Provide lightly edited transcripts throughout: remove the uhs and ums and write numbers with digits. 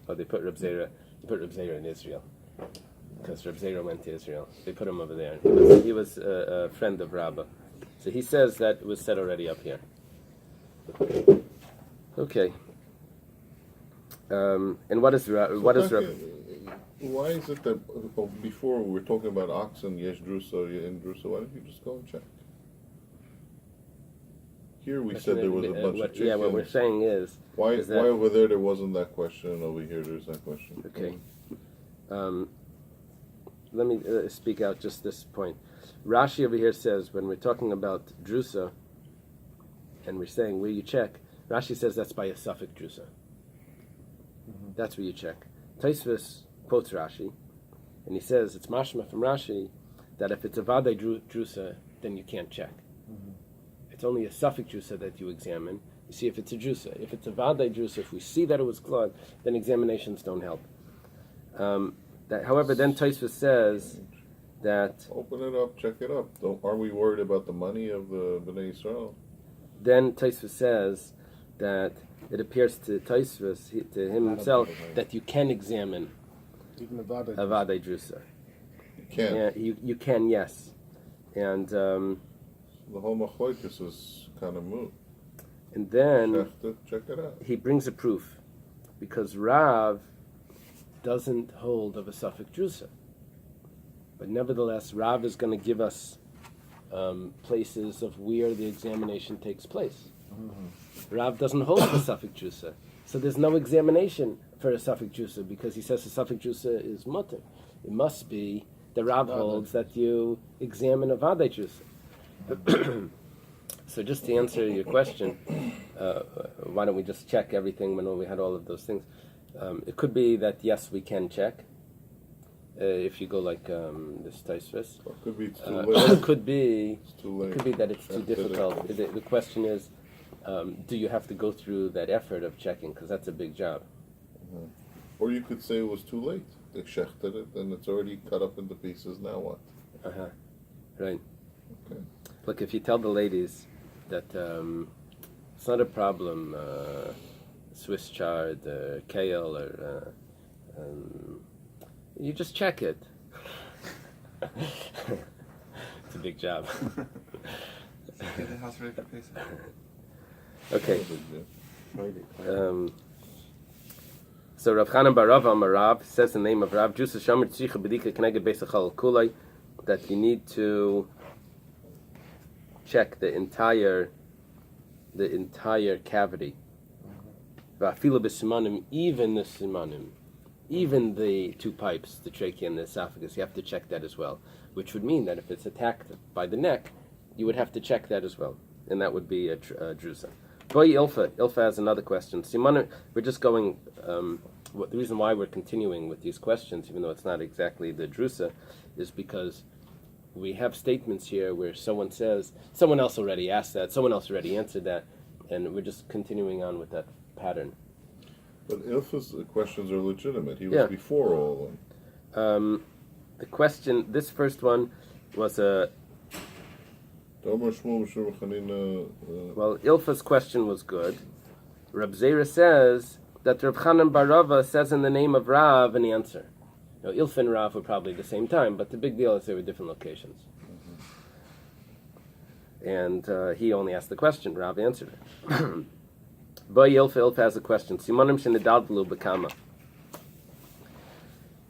Oh, they put Reb Zera in Israel because Reb Zera went to Israel. They put him over there. He was a friend of Rabbi, so he says that it was said already up here. Okay. And what is Rabbi? Why is it that before we were talking about oxen, Yesh Drusa in Drusa? Why don't you just go and check? Here we said there was a bunch of chickens. Yeah, what we're saying is why over there wasn't that question, and over here there's that question. Okay. Let me speak out just this point. Rashi over here says when we're talking about Drusa, and we're saying where you check, Rashi says that's by a suffix Drusa. Mm-hmm. That's where you check. Tosfos quotes Rashi, and he says it's mashma from Rashi that if it's a vadai Drusa, then you can't check. Mm-hmm. It's only a suffix Drusa that you examine. You see if it's a Drusa. If it's a vadai Drusa, if we see that it was clogged, then examinations don't help. However, then Tosfos says that... Open it up, check it up. Are we worried about the money of the Bnei Yisrael? Then Tosfos says that it appears to Tosfos, to himself, that you can examine even a vadai Drusa. You can? Yeah, you can, yes. And... the whole machlokes is kind of moot. And then check it out. He brings a proof, because Rav doesn't hold of a suffix drusa, but nevertheless Rav is going to give us places of where the examination takes place. Mm-hmm. Rav doesn't hold of a suffix drusa, so there's no examination for a suffix drusa because he says a suffix drusa is mutter. It must be the Rav holds that you examine a vadai drusa. So just to answer your question, why don't we just check everything when we had all of those things? It could be that yes, we can check. If you go like this Tosfos, it could be it's too late. It could be it's too late. It could be that it's too difficult. The question is, do you have to go through that effort of checking? Because that's a big job. Mm-hmm. Or you could say it was too late. They shechted it and it's already cut up into pieces. Now what? Right. Okay. Look, if you tell the ladies that it's not a problem, Swiss chard, kale, or you just check it. It's a big job. Get the house ready for Pesach. Okay. So Rav Chanan bar Rav Amar Rav says the name of Rav Jusa Shomer Tzricha B'dika K'neged Beis Hachal Kulei, that you need to check the entire cavity. Va'afilu b'simanim, even the simanim, even the two pipes, the trachea and the esophagus, you have to check that as well. Which would mean that if it's attacked by the neck, you would have to check that as well, and that would be a drusa. Boy, Ilfa has another question. Simanim, we're just going. The reason why we're continuing with these questions, even though it's not exactly the drusa, is because we have statements here where someone says, someone else already asked that, someone else already answered that, and we're just continuing on with that pattern. But Ilfa's questions are legitimate. He was before all of them. The question, this first one was a... Well, Ilfa's question was good. Reb Zera says that Reb Chanan bar Rava says in the name of Rav an answer. Now, Ilfa and Rav were probably at the same time, but the big deal is they were different locations. Mm-hmm. And he only asked the question. Rav answered it. Boy, Ilfa has a question. Simonim shenedaldalu b'kama.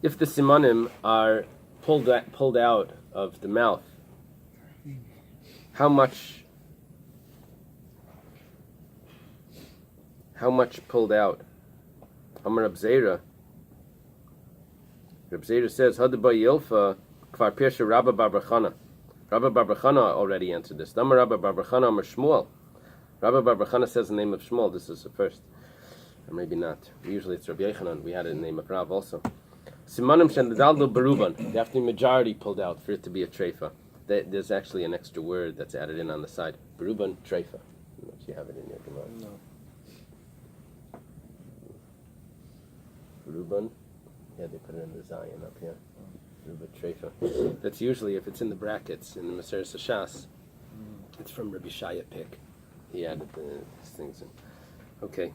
If the simonim are pulled out of the mouth, how much pulled out? Amar Reb Zera. Reb Zera says, Hadabai Yilfa, Kvar Pirsha Rabbi bar bar Chana. Rabbi bar bar Chana already answered this. Amar Rabbi bar bar Chana, Amar Shmuel. Rabbi bar bar Chana says the name of Shmuel. This is the first. Or maybe not. Usually it's Rabbi Yechanan. We had it in the name of Rav also. Simanim shendadaldo baruban. They have to be majority pulled out for it to be a treifa. There's actually an extra word that's added in on the side. Baruban, treifa. I don't know if you have it in your Gemara. No. Baruban. Yeah, they put it in the Zion up here. Baruban, treifa. That's usually, if it's in the brackets, in the Maseres Hashas, it's from Rabbi Shaya Pick. He added these things in. Okay.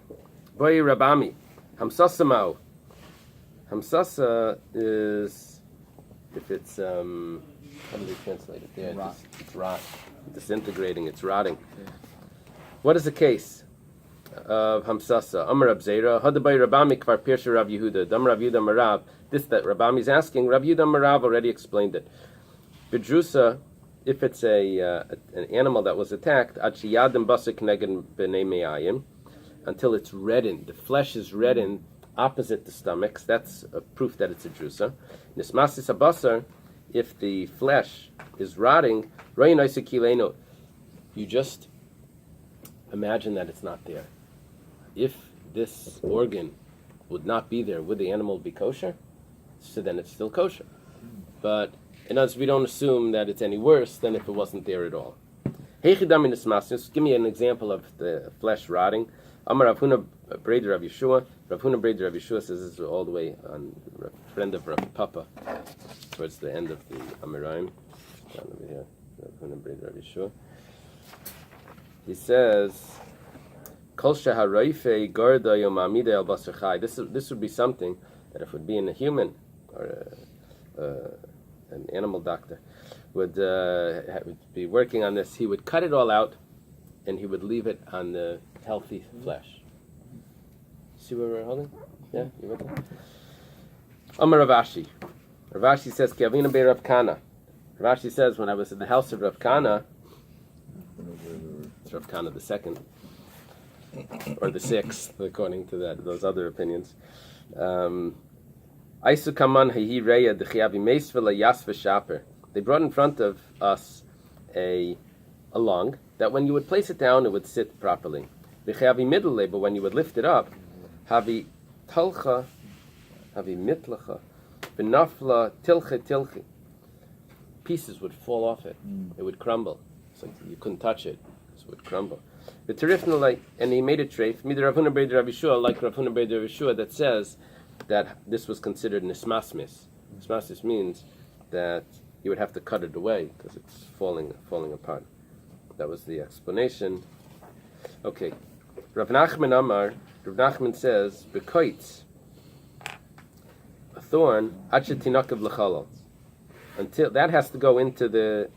Boy Rabami. Hamsasamau. Hamsasa is if it's how do they translate it there? Rot. It's rot, disintegrating. It's rotting. What is the case of Hamsasa? Amar Rab Zera, Hadabay Rabami Kvar Pirsha Rav Yehuda, Dam Rav Yehuda Marav. This that Rabami is asking, Rav Yehuda Marav already explained it. Bidrusa, if it's an animal that was attacked, Achiyadim Basik Neged B'nei Me'ayim, until it's reddened, the flesh is reddened opposite the stomachs. That's a proof that it's a drusa. Nismasis Abasar, if the flesh is rotting, you just imagine that it's not there. If this organ would not be there, would the animal be kosher? So then it's still kosher. But in other words, we don't assume that it's any worse than if it wasn't there at all. Give me an example of the flesh rotting. Amar Rav Huna Breder Rav Yeshua. Rav Huna Breder Rav Yeshua says this is all the way on friend of Rav Papa, towards the end of the Amiraim. Down over here, Rav Huna Breder Rav Yeshua. He says, Kol sheharayfe garda yom amida el basar chai. This would be something that if it would be in a human or an animal doctor would be working on this, he would cut it all out and he would leave it on the healthy flesh. See where we're holding? Yeah, you with me? Amar Ravashi. Ravashi says, Ki avina be Rav Kana. Ravashi says, when I was in the house of Rav Kana, it's Rav Kana the second, or the sixth, according to those other opinions. They brought in front of us a lung that when you would place it down, it would sit properly. But when you would lift it up, havi talcha, havi mitlacha, benafla tilche. Pieces would fall off it. It would crumble. It's like you couldn't touch it. So it would crumble. The Tarifna, and he made a treif, Rav Huna Breder Rav Yeshua, like Rav Huna Breder Rav Yeshua, that says that this was considered nismasmis. Nismasmis means that you would have to cut it away because it's falling apart. That was the explanation. Okay. Rav Nachman Amar, Rav Nachman says, Bekoitz, a thorn, achet tinakav l'chalal. Until that has to go into the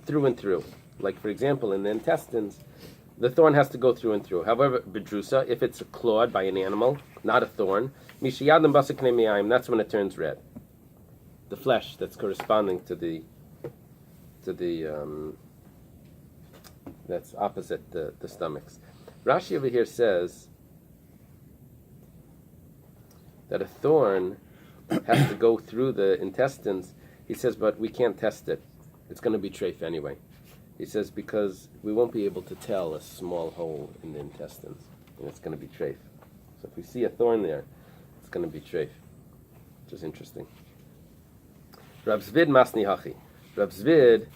through and through. Like for example, in the intestines, the thorn has to go through and through. However, bedrusa, if it's clawed by an animal, not a thorn, mishiyadim basik ne'miyayim, that's when it turns red. The flesh that's corresponding to the that's opposite the stomachs. Rashi over here says that a thorn has to go through the intestines. He says, but we can't test it. It's going to be treif anyway. He says, because we won't be able to tell a small hole in the intestines. And it's going to be treif. So if we see a thorn there, it's going to be treif. Which is interesting. Rav Zvid Masni Hachi. Rav Zvid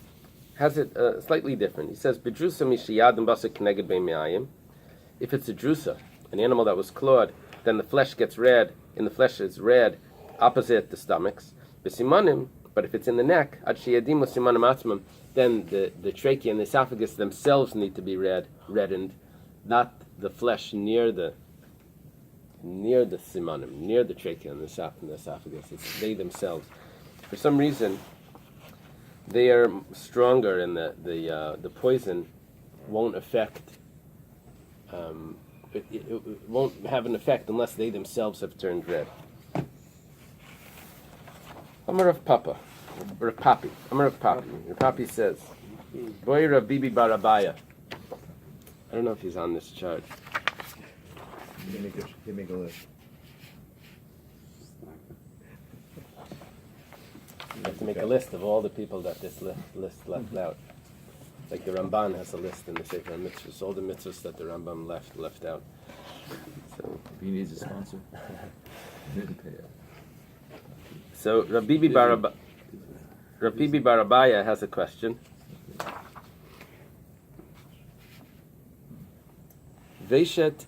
has it slightly different. He says, B'drusa mishiyadim basik kneged be'me'ayim. If it's a drusa, an animal that was clawed, then the flesh gets red, and the flesh is red opposite the stomachs. B'simanim, but if it's in the neck, ad sheyadim u'simanim atzmam, then the trachea and the esophagus themselves need to be reddened, not the flesh near the simanim, near the trachea and the esophagus. It's they themselves. For some reason, they are stronger, and the poison won't affect. It won't have an effect unless they themselves have turned red. Amar of Papa, or of Papi. Amar of Papi. Papi says, Boy Rabbi Barabaya. I don't know if he's on this chart. Give me a list. You have to make a list of all the people that this list left out. Like the Ramban has a list in the Sefer Mitzvahs, all the mitzvahs that the Rambam left out. So If he needs a sponsor, didn't pay it. So Rabbi Barabaya has a question. Veshet,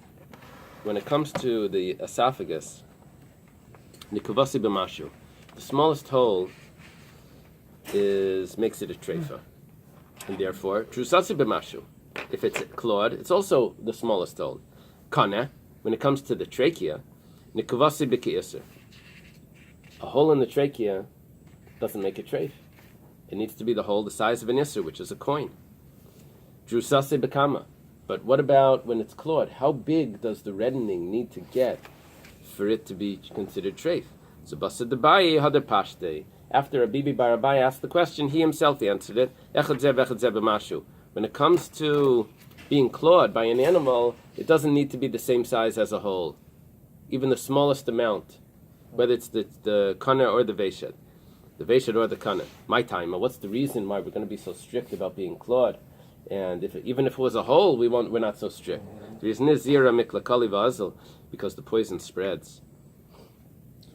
when it comes to the esophagus, nikuvasi b'mashu, the smallest hole makes it a treifa, and therefore trusasi b'mashu. If it's clawed, it's also the smallest hole. Kana, when it comes to the trachea, nikuvasi b'ki'isr. A hole in the trachea doesn't make a treif. It needs to be the hole the size of an isser, which is a coin. Drusase bekama. But what about when it's clawed? How big does the reddening need to get for it to be considered treif? So Basa Debayi Hadar Pashte. After Rabbi bar Rabbi asked the question, he himself answered it. Echad zeh b'mashu. When it comes to being clawed by an animal, it doesn't need to be the same size as a whole. Even the smallest amount, whether it's the kana or the veshet or the kana. My time. What's the reason why we're going to be so strict about being clawed? And even if it was a hole, we're not so strict. The reason is zira miklakali v'azil, because the poison spreads.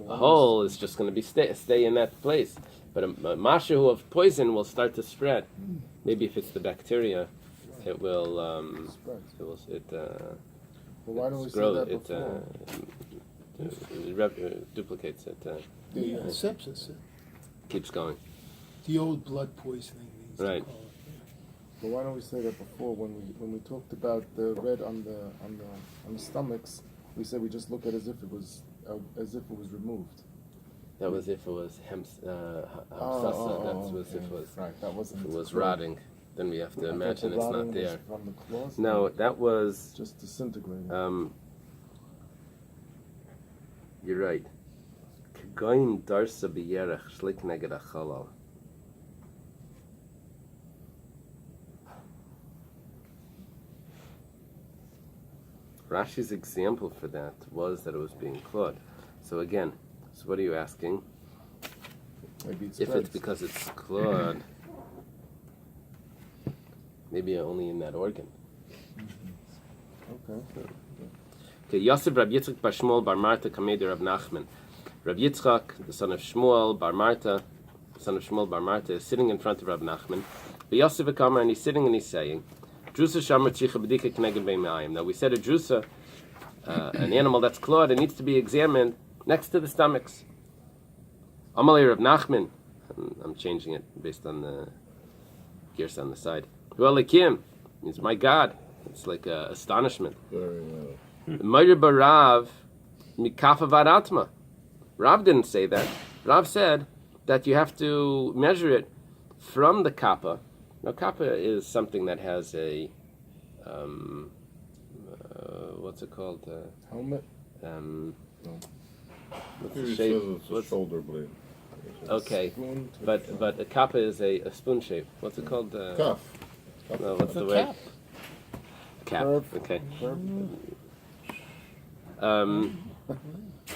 A hole is just going to be stay in that place, but a mashu of poison will start to spread. Maybe if it's the bacteria, it will why don't we say grow. that It duplicates it. The sepsis, Keeps going. the old blood poisoning. They used Right. To call it. But why don't we say that before when we talked about the red on the stomachs? We said we just look at it as if it was removed. That was if it was hamsasa. That was if it was right. That wasn't. if it was rotting. Then we have to imagine it's not there. From the claws, No, that was. just disintegrating. You're right. Kegoin darsa b'yerech shlik neged achalal. Rashi's example for that was that it was being clawed. So again, so what are you asking? Maybe it's If it's because it's clawed, maybe only in that organ. okay. Okay, Yosef Rabbi Yitzchak bar Shmuel bar Marta Kameder Rab Nachman. Rabbi Yitzchak, the son of Shmuel bar Marta, is sitting in front of Rab Nachman. But Yosef Kamar, and he's sitting and he's saying, Drusa Shamar Tzicha B'dika Kneged B'Mayim. Now we said a drusa, an animal that's clawed, it needs to be examined next to the stomachs. Amalei Rab Nachman. I'm changing it based on the gears on the side. Hualekim means my God. It's like astonishment. Very well. Meir Barav Mikafa Varatma. Rav didn't say that. Rav said that you have to measure it from the kappa. Now, kappa is something that has a what's it called? Helmet. What's Here the it shape? says it's a shoulder blade. Okay, Spoon to but a kappa is a spoon shape. What's it called? Cuff. No, what's the A way? cap. Cap. Curve. Okay. curve.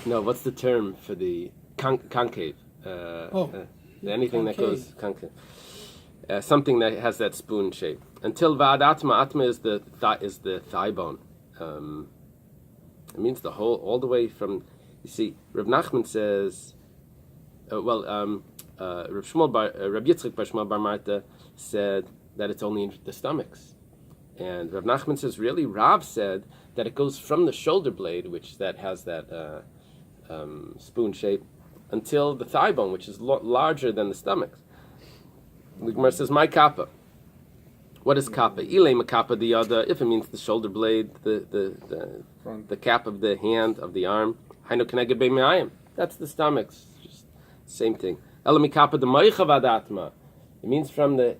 No, what's the term for the concave? Anything that goes concave. Something that has that spoon shape. Until atma is the thigh bone. It means the whole, all the way from. You see, Rav Nachman says. Rabbi Yitzchak bar Shmuel bar Marta said that it's only in the stomachs, and Rav Nachman says really. Rav said that it goes from the shoulder blade, which that has that spoon shape, until the thigh bone, which is larger than the stomachs. The Gemara says, "My kappa." What is kappa? Eily makappa the other. If it means the shoulder blade, the cap of the hand of the arm. Hainu keneged b'mayim. That's the stomachs. Just same thing. Ela mikappa the moicha vadatma. It means from the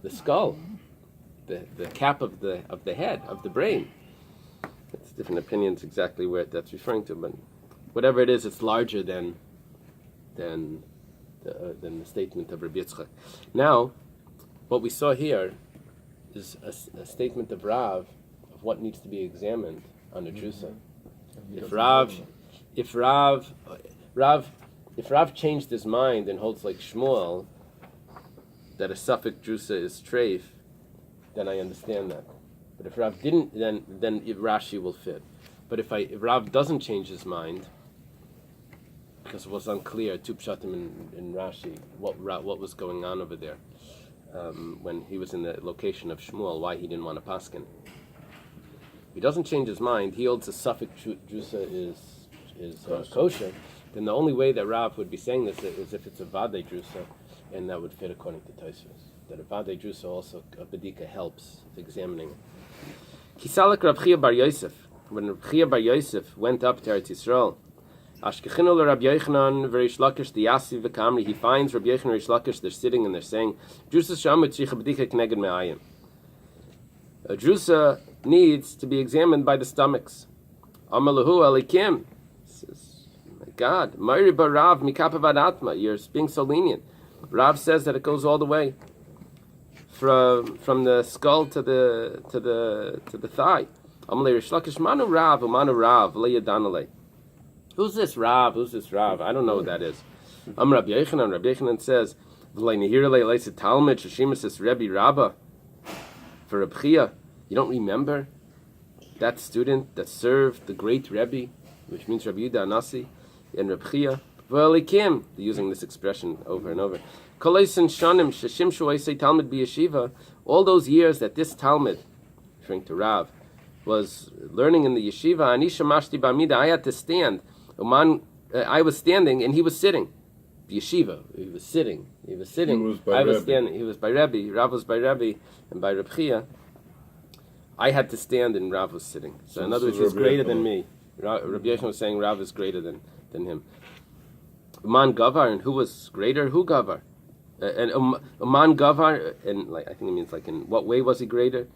skull, the cap of the head of the brain. It's different opinions exactly where that's referring to, but whatever it is, it's larger than the statement of Rabbi Yitzchak. Now, what we saw here is a statement of Rav of what needs to be examined on a drusa. If Rav changed his mind and holds like Shmuel that a suffix drusa is treif, then I understand that. But if Rav didn't, then Rashi will fit. But if Rav doesn't change his mind, because it was unclear, two pshatim in Rashi, what was going on over there when he was in the location of Shmuel, why he didn't want to paskin. If he doesn't change his mind, he holds a suffix drusa is kosher, then the only way that Rav would be saying this is if it's a vadei drusa, and that would fit according to Tosfos. That a vadei drusa also, a bedika helps with examining it. Kisalek Rav Chia bar Yosef. when Reb Chia bar Yosef went up to Eretz Yisrael, Ashkechinu le Rabbi Yochanan v'Reish Lakish the Yasi v'Kamri, he finds Rabbi Yochanan and Reish Lakish, they're sitting and they're saying, Drusa shamu tzricha b'dika k'neged me'ayim. A drusa needs to be examined by the stomachs. Amalahu alikim. Says, my God, Mayri bar Rav mikapavad atma. You're being so lenient. Rav says that it goes all the way from the skull to the thigh. Amalei Reish Lakish manu Rav leyadanale. Who's this Rav? Who's this Rav? I don't know what that is. Rabbi Yochanan. Rabbi Yochanan says, "V'lei nehirle leisa talmid sheshimas es Rebbe Rabba." For Reb Chia, you don't remember that student that served the great Rebbe, which means Rabbi Yudah Anasi, and Reb Chia. V'alikim, they're using this expression over and over. Koleisen shanim sheshimshu eisei talmid b'yeshiva. All those years that this talmid, referring to Rav, was learning in the yeshiva, Anisha Mashti Bamida, I had to stand. I was standing and he was sitting. The yeshiva, he was sitting. He was standing. He was by Rebbe. Rav was by Rebbe and by Reb Chia. I had to stand and Rav was sitting. So in other words, he's greater than me. Rabbi Yochanan was saying Rav is greater than him. Uman Gavar, and who was greater? Who Gavar? And Uman Gavar, and I think it means in what way was he greater?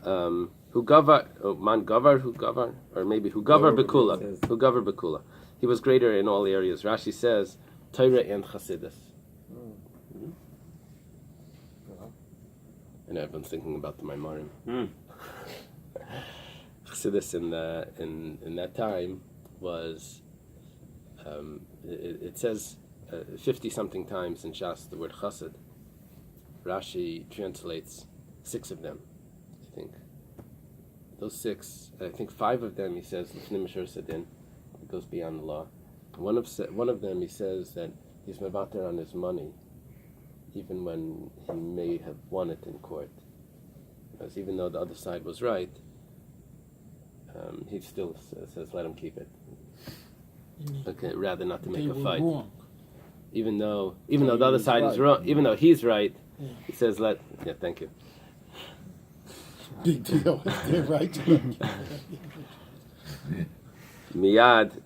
Who Gavar, Man Gavar, who Gavar, or maybe who Gavar Bekula. Who Gavar Bekula. He was greater in all areas. Rashi says, Torah and Chassidus. Mm-hmm. And everyone's thinking about the Maimarim. Chassidus in that time was, it says 50-something times in Shas the word Chassid. Rashi translates 6 of them, I think. Those 6, I think 5 of them he says L'fnei Mishur Sadin, it goes beyond the law. One of them he says that he's mevater on his money, even when he may have won it in court. Because even though the other side was right, he still says let him keep it. Okay, rather not to make a fight. Wrong. Even though the other side is wrong, even though he's right, he says thank you. Big deal. They're right. Miyad,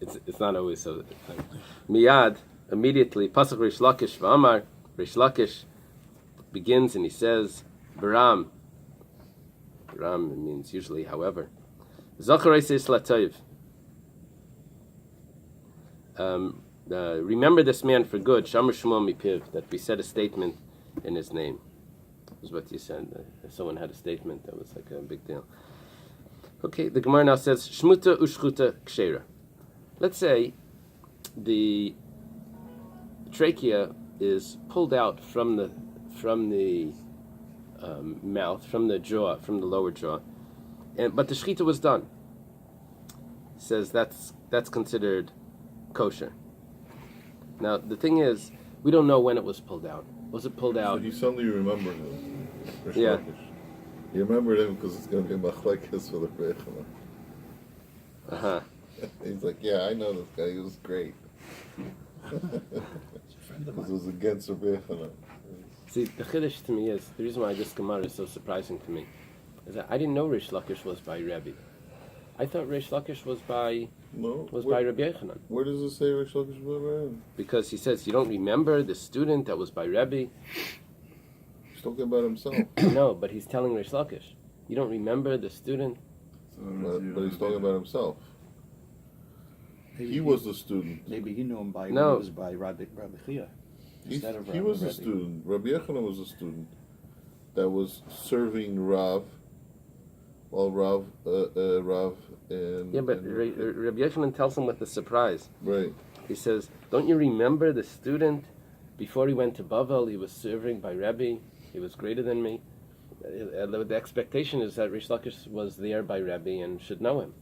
it's not always so. Miyad, immediately, Pasuk Reish Lakish v'Amar, Reish Lakish begins and he says, Baram means usually however. Zachar Eiseis Latoiv. Remember this man for good, Shamar Shmuel Mipiv, that we said a statement in his name. Was what you said. Someone had a statement that was like a big deal. Okay, the Gemara now says Shmuta ushchuta kshera. Let's say the trachea is pulled out from the mouth, from the jaw, from the lower jaw, but the shechita was done. Says that's considered kosher. Now the thing is, we don't know when it was pulled out. Was it pulled out? So he suddenly remembered him. Yeah. He remembered him because it's going to be machlekes for the Bechana. Uh-huh. He's like, yeah, I know this guy. He was great. Because it was against the Bechana. See, the chiddush to me is, the reason why this Gemara is so surprising to me, is that I didn't know Reish Lakish was by Rebbe. I thought Reish Lakish was by Rabbi Yochanan. Where does it say Reish Lakish was by him? Because he says, you don't remember the student that was by Rebbe? He's talking about himself. No, but he's telling Reish Lakish, you don't remember the student? But he's talking about himself. He was the student. Maybe he knew him by No. when he was by Rabbi Chia. Instead of He was the Rebbe. student. Rabbi Yochanan was the student that was serving Rav, while Rav and... Yeah, but Rabbi Yochanan tells him with a surprise. Right. He says, don't you remember the student before he went to Bavel, he was serving by Rebbe, he was greater than me? The expectation is that Reish Lakish was there by Rebbe and should know him.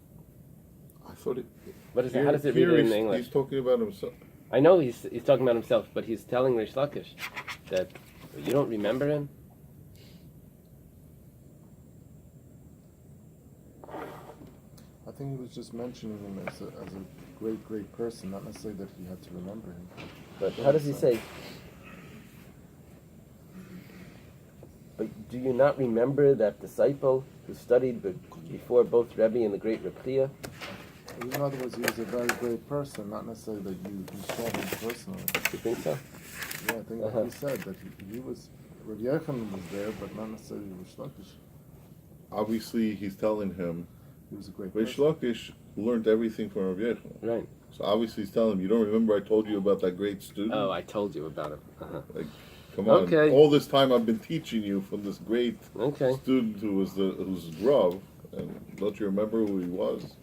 I thought it... What is it? How does it read it in English? He's talking about himself. I know he's talking about himself, but he's telling Reish Lakish that you don't remember him? I think he was just mentioning him as a great person, not necessarily that he had to remember him. But how does he say? But do Do you not remember that disciple who studied before both Rebbe and the great Rabbi? In other words, he was a very great person, not necessarily that you saw him personally. You think so? Yeah, I think like he said, that he was, Rabbi Yochanan was there, but not necessarily Rish Lakish. Obviously, he's telling him, He was a great Rish person. Lakish learned everything from Rabbi Yochanan. Right. So obviously he's telling him, you don't remember I told you about that great student? Oh, I told you about him. Like, come on. Okay. All this time I've been teaching you from this great Okay. student who's Rav, and don't you remember who he was?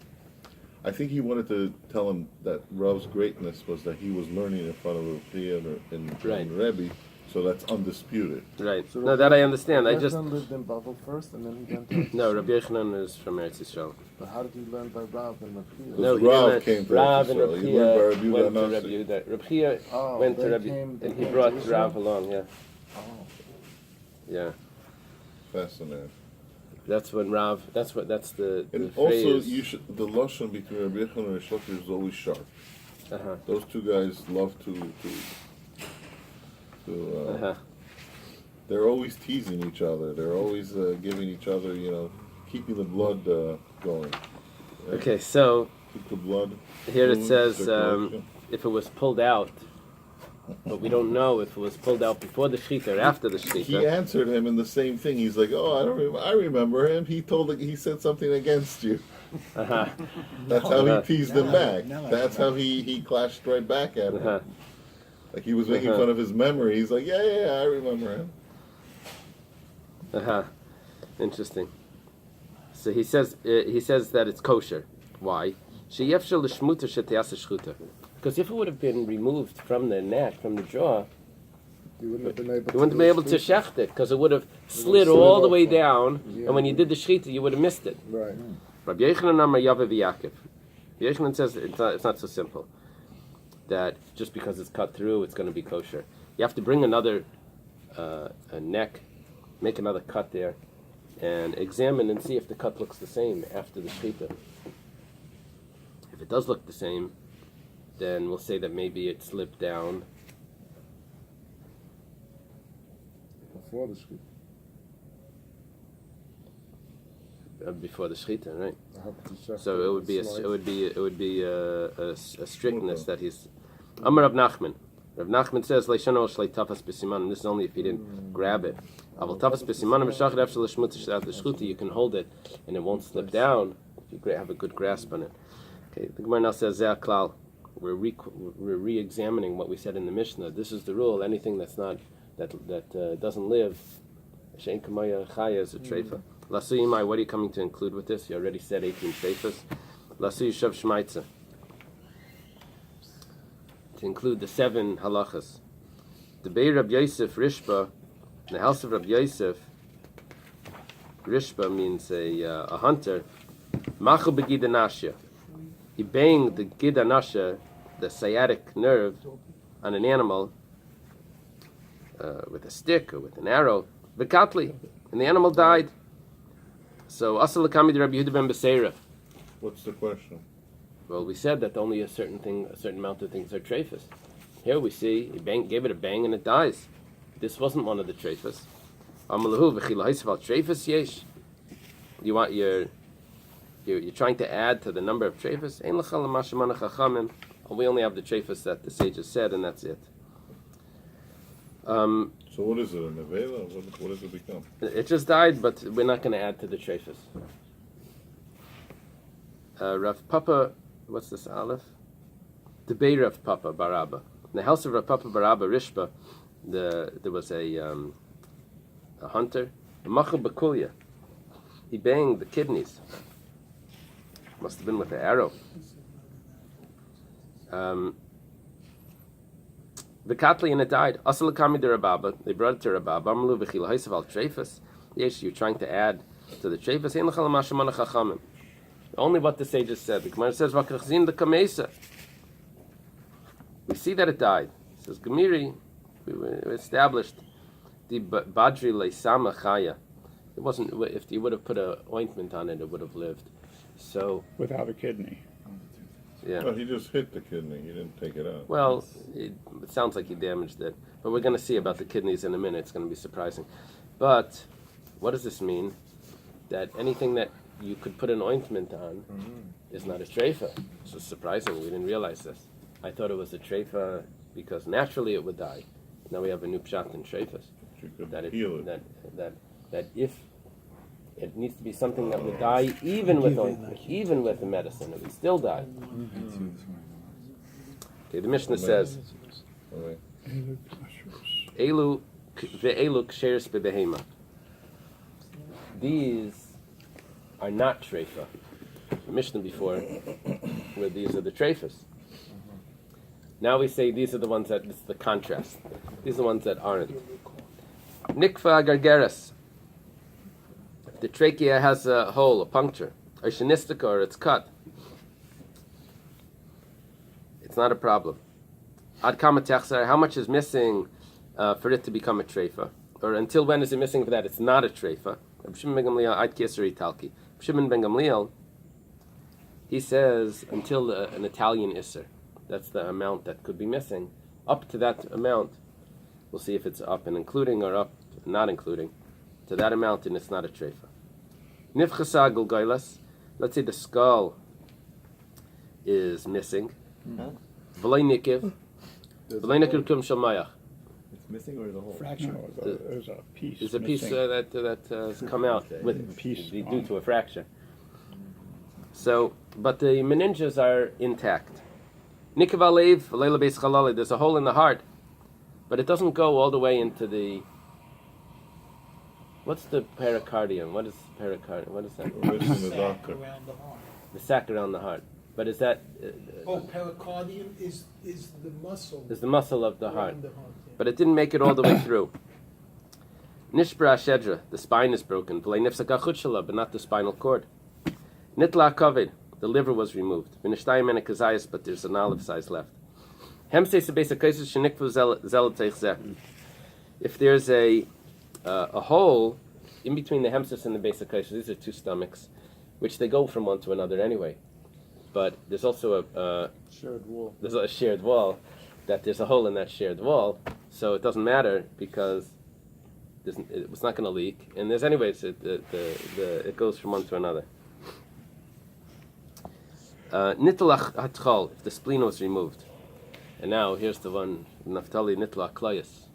I think he wanted to tell him that Rav's greatness was that he was learning in front of Rabbi and Right. Rebbe, so that's undisputed. Right. So No, that I understand. I Rabbi just Yochanan lived in Bavel first, and then he went to no. Rabbi Yochanan is from Eretz Yisrael. But how did he learn by Rav and Rabbi? No, Rav he came to Rav Eretz and Yisrael. He Rabbi learned by Rabbi went to Yehuda Rabbi Nasi. Yehuda. Rabbi Oh, went to they Rabbi, came- they and he came brought to Israel? Rav along. Yeah, Oh, yeah. Fascinating. That's when Rav. That's the And phrase. also, the lashon between Rabbi Yochanan and Rish Lakish is always sharp. Uh-huh. Those two guys love to Uh-huh. they're always teasing each other. They're always giving each other, keeping the blood going. Right? Okay, so Keep the blood. here it flowing, says circulation. if it was pulled out, but we don't know if it was pulled out before the shechita or after the He shechita. answered him in the same thing. He's like, "Oh, I don't remember. I remember him. He said something against you." Uh-huh. That's how Uh-huh. he teased him back. now I That's how he clashed right back at him. Uh-huh. Like he was making Uh-huh. fun of his memory. He's like, "Yeah, I remember him." Uh-huh. Interesting. So he says that it's kosher. Why? Because if it would have been removed from the neck, from the jaw, you wouldn't have been able. you wouldn't be able to shech. shecht it, because it would have slid slid all the off way from- down, Yeah. and when you did the shechita, you would have missed it. Right. Rabbi Yochanan Amar Yava v'Yaakov. Rabbi Yochanan says it's not so simple. That just because it's cut through, it's going to be kosher. You have to bring another a neck, make another cut there, and examine and see if the cut looks the same after the shechita. If it does look the same, then we'll say that maybe it slipped down. Before the shechita. Before the shechita, right? I have to check So the it would be slice. a strictness that he's. Amar Rav Nachman. Rav Nachman says leishano shlei tafas b'siman. This is only if you didn't grab it. Aval tafas b'siman v'shachar after l'shmut out the shchuta. You can hold it and it won't slip down if you have a good grasp on it. Okay, the Gemara now says zeh klal. We're re-examining what we said in the Mishnah. This is the rule. Anything that's not that doesn't live, shein kamaya chaya is a treifa. Lasu yimai. What are you coming to include with this? You already said 18 treifas. Lasu yishav shmaitza. To include the 7 halachas. The Bei Rabbi Yosef Rishba, in the house of Rabbi Yosef, Rishba means a hunter. Machu begidanashya. He banged the gidanashya, the sciatic nerve, on an animal with a stick or with an arrow. V'katli, and the animal died. So asal lekami de Rabbi Yehuda ben Beseira. What's the question? Well, we said that only a certain amount of things are treifas. Here we see he gave it a bang and it dies. This wasn't one of the treifas. Amalahu v'chilahisval treifas yesh. You want you're trying to add to the number of treifas. Ein lecha l'mashamana chachamim. We only have the treifas that the sages said, and that's it. So what is it, a nevela? What does it become? It just died, but we're not going to add to the treifas. Rav Papa, what's this aleph? The Bei Rav Papa Barabba. In the house of Rav Papa Barabba Rishba, there was a hunter, a Machu Bakulya. He banged the kidneys. Must have been with an arrow. V'katli, and it died. Asal kami de Rababa. They brought it to Rababa. Amlu v'chila haisav al treifas. Yes, you're trying to add to the treifas. Ein lecha l'mashamana chachamim. Only what the sages said. The Gemara says, "V'kachzin the kamesa." We see that it died. It says, "Gemiri." We established the badri leisama chaya. It wasn't. If you would have put an ointment on it, it would have lived. So Without a kidney. yeah. Oh, he just hit the kidney. He didn't take it out. Well, it sounds like he damaged it. But we're going to see about the kidneys in a minute. It's going to be surprising. But What does this mean? That anything that you could put an ointment on is not a treifa. This is surprising. We didn't realize this. I thought it was a treifa because naturally it would die. Now we have a new pshat in treifas. You could That heal it. that if it needs to be something that would die even with ointment, even with the medicine, it would still die. Okay, the Mishnah says, All right. Elu ve'elu ksheres bebehema. These are not treifa. The Mishnah before, where these are the treifas. Now we say these are the ones that, this is the contrast. These are the ones that aren't. Nikva gargeres. If the trachea has a hole, a puncture, or shenistica, or it's cut, it's not a problem. Ad kama techsar, how much is missing for it to become a treifa? Or until when is it missing for that? It's not a treifa. Shimon ben Gamliel, Ait Kesari Talki. Shimon ben Gamliel, he says until an Italian isser. That's the amount that could be missing. Up to that amount, we'll see if it's up and including or up not including. To that amount, and it's not a treifa. Nifchasa gulgailas. Let's say the skull is missing. V'lei nikiv. V'lei nikiv kum shamayach. It's missing or the whole? Fraction. There's a piece. There's a piece that has come out with due to a fracture. So, but the meninges are intact. Nikiv alev v'leila beis chalali. There's a hole in the heart, but it doesn't go all the way into the. What's the pericardium? What is pericardium? What is that? We're missing the doctor. Around the heart. The sac around the heart. But is that? Pericardium is the muscle. Is the muscle of the heart. around the heart. Yeah. But it didn't make it all the way through. Nishbra shedra, the spine is broken. V'lei nifsaka chutshala, but not the spinal cord. Nitla kavid, the liver was removed. V'nishtayim and a kazayas, but there's an olive size left. Hemse sebesa kaisus shenikvu zelatech zeh. If there's a hole in between the hemsis and the basic kaisus, these are two stomachs, which they go from one to another anyway. But there's also a Shared wall. there's a shared wall, that there's a hole in that shared wall, so it doesn't matter because it's not going to leak. And there's anyways, it goes from one to another. Nitlach hatchal, if the spleen was removed. And now here's the one, Naftali nitlach klayas.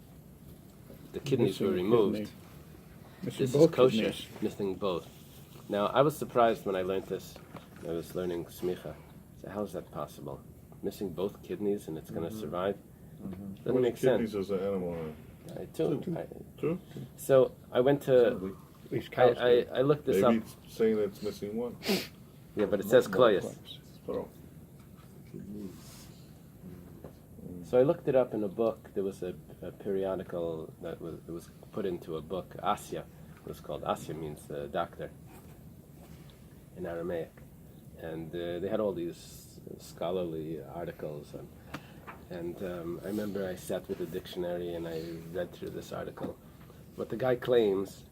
The kidneys were removed. This is kosher, missing both. Now, I was surprised when I learned this. I was learning smicha. So how is that possible? Missing both kidneys and it's going to survive? Doesn't make sense. Kidneys does the animal have? Two. Two? So I went to. I looked this Maybe up. it's saying that it's missing one. Yeah, but it says kloyas. So I looked it up in a book. There was a periodical that was put into a book. Asya, it was called. Asya means doctor in Aramaic, and they had all these scholarly articles. And I remember I sat with a dictionary and I read through this article. What the guy claims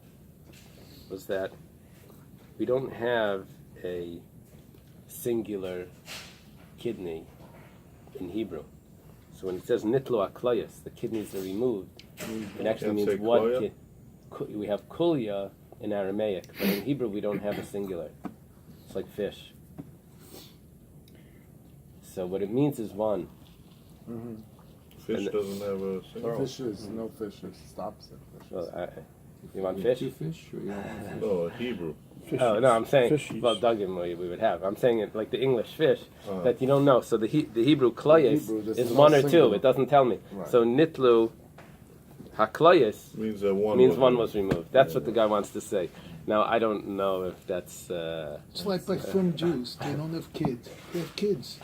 was that we don't have a singular kidney in Hebrew. So when it says nitlo aklayas, the kidneys are removed, it actually means one. We have kulya in Aramaic, but in Hebrew we don't have a singular. It's like fish. So what it means is one. Fish doesn't have a single. Fishes, no fishes. Stops it. Fishes. Well, you want fish? Fish or you want fish? No, a Hebrew. Oh no, I'm saying Fishies. well, Duggan we would have. I'm saying it like the English fish that you don't know. So the Hebrew klayas Hebrew, this is is one not or two. singular. It doesn't tell me. Right. So nitlu haklayas Means that one. means one was removed. That's what the guy wants to say. Now I don't know if that's. It's like frum Jews. They don't have kids. They have kids.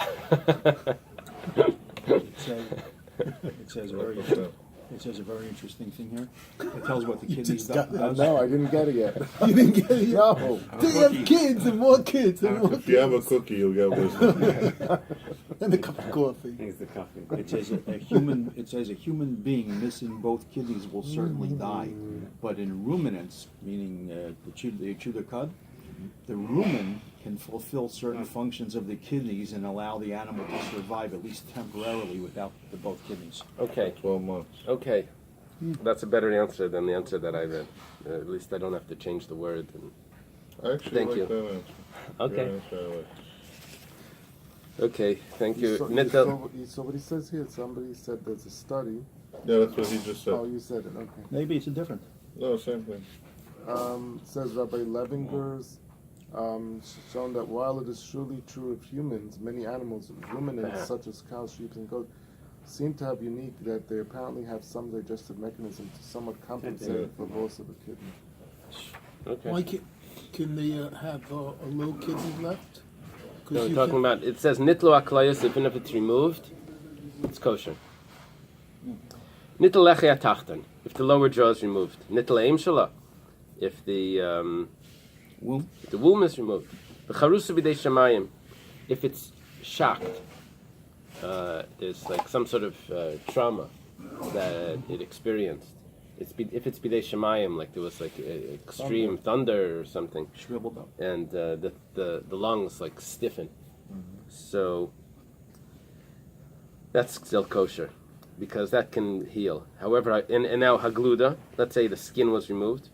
It says a very interesting thing here. It tells what the kidneys No, does. I didn't get it yet. You didn't get it yet? No. They have kids and more kids and more If you have a cookie, you'll get wisdom. and a cup of coffee. He's the coffee. It says a human being missing both kidneys will certainly die, but in ruminants, meaning the chew the cud, the rumen can fulfill certain functions of the kidneys and allow the animal to survive at least temporarily without both kidneys. Okay. 12 months. Okay. That's a better answer than the answer that I read. At least I don't have to change the word. And I actually Thank like you. that answer. Okay. Your answer I like. Okay, thank you. You saw what he says here. Somebody said there's a study. Yeah, that's what he just said. Oh, you said it. Okay. Maybe it's different. No, same thing. Says Rabbi Levinger's shown that while it is truly true of humans, many animals, ruminants such as cows, sheep, and goats, seem to have unique that they apparently have some digestive mechanism to somewhat compensate for loss of a kidney. Okay. Why can they have a low kidney left? No, we're talking about, it says nitlo aklayos, even if it's removed, it's kosher. Nitl lechi atachtan, if the lower jaw is removed. Nitl eim shala, if the womb is removed. V'charusa b'dei shamayim, if it's shocked, there's like some sort of trauma that it experienced. If it's b'dei shamayim, like there was like extreme thunder or something, Shriveled up. and the lungs like stiffen. So that's still kosher because that can heal. However, and now hagluda, let's say the skin was removed.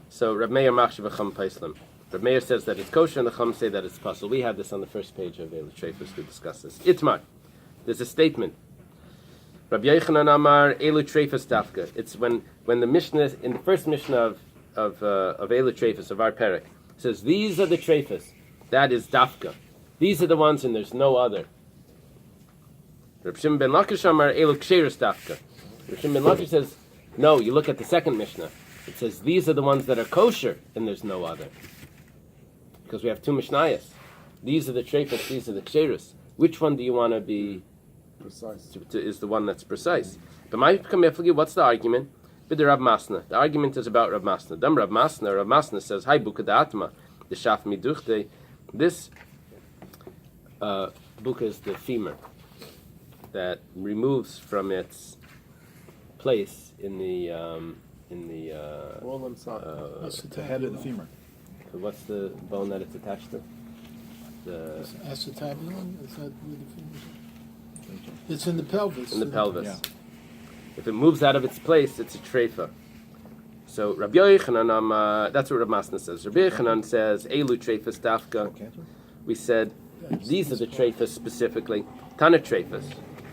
So Reb Meir machshav v'cham paislim. Reb Meir says that it's kosher, and the Chum say that it's possible. We have this on the first page of Eily Treifus to discuss this. Itmar, there's a statement. Rabbi Yochanan Amar Eily Treifus Dafka. It's when the Mishnah in the first Mishnah of Eily Treifus of our Perek says these are the Treifus. That is Dafka. These are the ones, and there's no other. Reb Shimon ben Lakish Amar Eily Ksheirus Dafka. Reb Shimon ben Lakish says no. You look at the second Mishnah. It says these are the ones that are kosher, and there's no other. Because we have two Mishnayos. These are the Treifus. These are the Ksheirus. Which one do you want to be? Precise. Is the one that's precise. But my kameflagi, what's the argument? With the Rav Masna. The argument is about Rav Masna. Dam Rav Masna says, Hai buka da'atma, the shaf miduchte. This buka is the femur that removes from its place in the All inside. That's the head of the femur. what's the bone that it's attached to? The Acetabulum? Is that where the fingers are? It's in the pelvis. in the pelvis. Yeah. If it moves out of its place, it's a treifa. So Rabbi Yochanan, that's what Rav Masna says. Rabbi Yochanan says, Elu treifas dafka. We said, these are the treifas specifically. Tana treifas.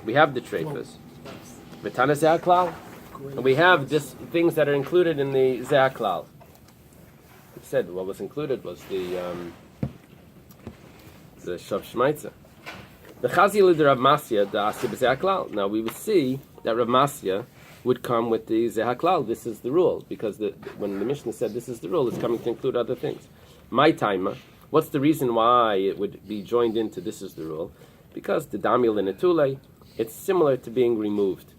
We have the treifas. V'tana ze'aklal. And we have things that are included in the ze'aklal. It said what was included was the shav shmaitza. The Chazil of Rav Masya, the Asya b'Zehaklal. Now we would see that Rav Masya would come with the Zehaklal. This is the rule, because when the Mishnah said this is the rule, it's coming to include other things. My timer. What's the reason why it would be joined into this is the rule? Because the Damil and Etule, it's similar to being removed.